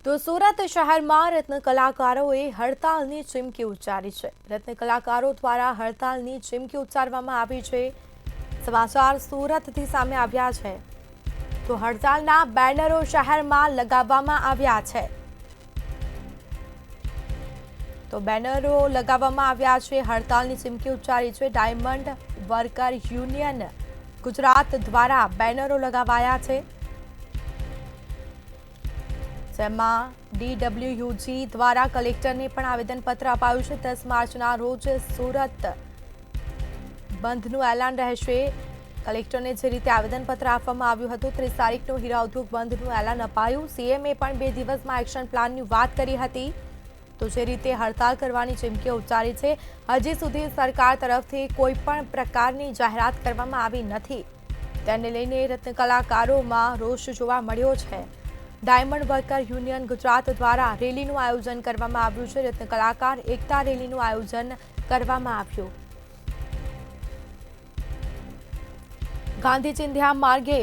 તો સુરત શહેરમાં રત્ન કલાકારોએ હડતાલની ચીમકી ઉચ્ચારી છે। રત્ન કલાકારો દ્વારા હડતાલની ચીમકી ઉચ્ચારવામાં આવી છે। સમાચાર સુરતથી સામે આવ્યા છે। તો હડતાલના બેનરો શહેરમાં લગાવવામાં આવ્યા છે। તો બેનરો લગાવવામાં આવ્યા છે, હડતાલની ચીમકી ઉચ્ચારી છે। ડાયમંડ વર્કર યુનિયન ગુજરાત દ્વારા બેનરો લગાવાયા છે, જેમાં DWUG દ્વારા કલેક્ટરને પણ આવેદનપત્ર અપાયું છે। 10 માર્ચના રોજ સુરત બંધનું એલાન રહેશે। કલેક્ટરને જે રીતે આવેદનપત્ર આપવામાં આવ્યું હતું, 30 તારીખનું હીરા ઉદ્યોગ બંધનું એલાન અપાયું। CMએ પણ 2 દિવસમાં એક્શન પ્લાનની વાત કરી હતી। તો જે રીતે હડતાલ કરવાની ચીમકી ઉચ્ચારી છે, હજી સુધી સરકાર તરફથી કોઈ પણ પ્રકારની જાહેરાત કરવામાં આવી નથી। તેને લઈને રત્ન કલાકારોમાં રોષ જોવા મળ્યો છે। ડાયમંડ વર્કર યુનિયન ગુજરાત દ્વારા રેલીનું આયોજન કરવામાં આવ્યું છે। રત્ન કલાકાર એકતા રેલીનું આયોજન કરવામાં આવ્યું। ગાંધી ચિંધ્યા માર્ગે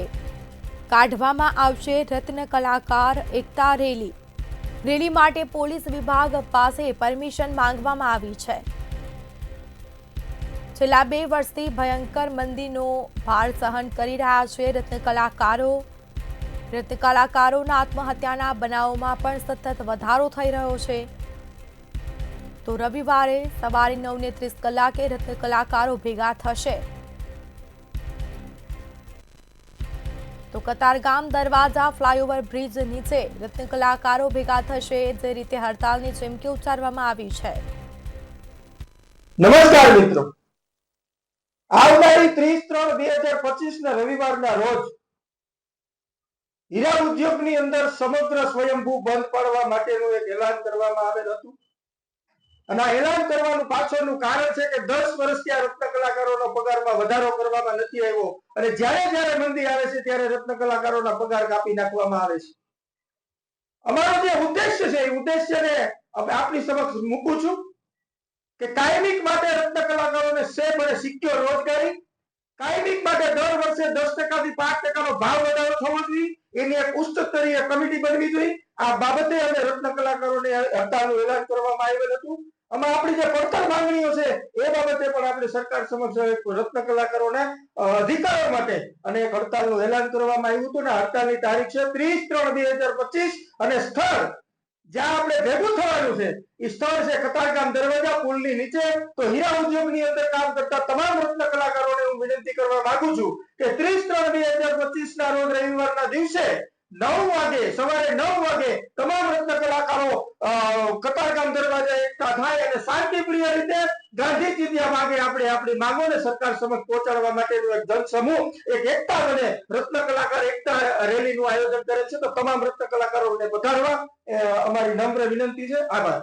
કાઢવામાં આવશે રત્ન કલાકાર એકતા રેલી। રેલી માટે પોલીસ વિભાગ પાસે પરમિશન માંગવામાં આવી છે। છેલ્લા 2 વર્ષથી ભયંકર મંદીનો ભાર સહન કરી રહ્યા છે રત્ન કલાકારો। રત્ન કલાકારોના આત્મહત્યાના બનાવોમાં પણ સતત વધારો થઈ રહ્યો છે। તો રવિવારે સવારે 9:30 કલાકે રત્ન કલાકારો ભેગા થશે। તો કતારગામ દરવાજા ફ્લાયઓવર બ્રિજ નીચે રત્ન કલાકારો ભેગા થશે। જે રીતે હડતાલની ચીમકી ઉચ્ચારવામાં આવી છે। નમસ્કાર મિત્રો, આવનારી 30/3/2025 ના રવિવારના રોજ હીરા ઉદ્યોગની અંદર સમગ્ર સ્વયંભૂ બંધ પાડવા માટેનું એક એલાન કરવામાં આવેલ હતું। અને આ એલાન કરવાનું પાછળનું કારણ છે કે 10 વર્ષથી આ રત્ન કલાકારોનો પગારમાં વધારો કરવામાં નથી આવ્યો, અને જ્યારે મંદી આવે છે ત્યારે રત્ન કલાકારોના પગાર કાપી નાખવામાં આવે છે। અમારો જે ઉદ્દેશ્ય છે એ ઉદ્દેશ્યને આપની સમક્ષ મૂકું છું કે કાયમિક માટે રત્ન કલાકારોને સેફ અને સિક્યોર રોજગારી, કાયમિક માટે દર વર્ષે 10% થી 5% ભાવ વધારો થવો જોઈએ, એની એક ઉચ્ચ સ્તરીય કમિટી બનવી જોઈએ। આ બાબતે અમે રત્ન કલાકારોને હડતાલનું એલાન કરવામાં આવેલ હતું। અમે આપણી જે પડતર માંગણીઓ છે એ બાબતે પણ આપણે સરકાર સમક્ષ રત્ન કલાકારોને અધિકારો માટે અને એક હડતાલનું એલાન કરવામાં આવ્યું હતું। ને હડતાલની તારીખ છે 30/3/2025 અને સ્થળ જ્યાં આપણે ભેગું થવાનું છે એ સ્થળ છે કતારગામ દરવાજા પુલની નીચે। તો હીરા ઉદ્યોગની અંદર કામ કરતા તમામ રત્ન કલાકારોને હું વિનંતી કરવા માંગુ છું કે 30/3/2025 ના રોજ રવિવારના દિવસે 9 વાગે, સવારે 9 વાગે તમામ રત્ન કલાકારો કતારગામ દરવાજા એકઠા થાય અને શાંતિપ્રિય રીતે ગાંધી ચિંધ્યા માર્ગે આપણે આપણી માંગોને સરકાર સમક્ષ પહોંચાડવા માટેનું એક જનસમૂહ, એક એકતા બને રત્ન કલાકાર એકતા રેલીનું આયોજન કરે છે। તો તમામ રત્ન કલાકારોને પધારવા અમારી નમ્ર વિનંતી છે। આભાર।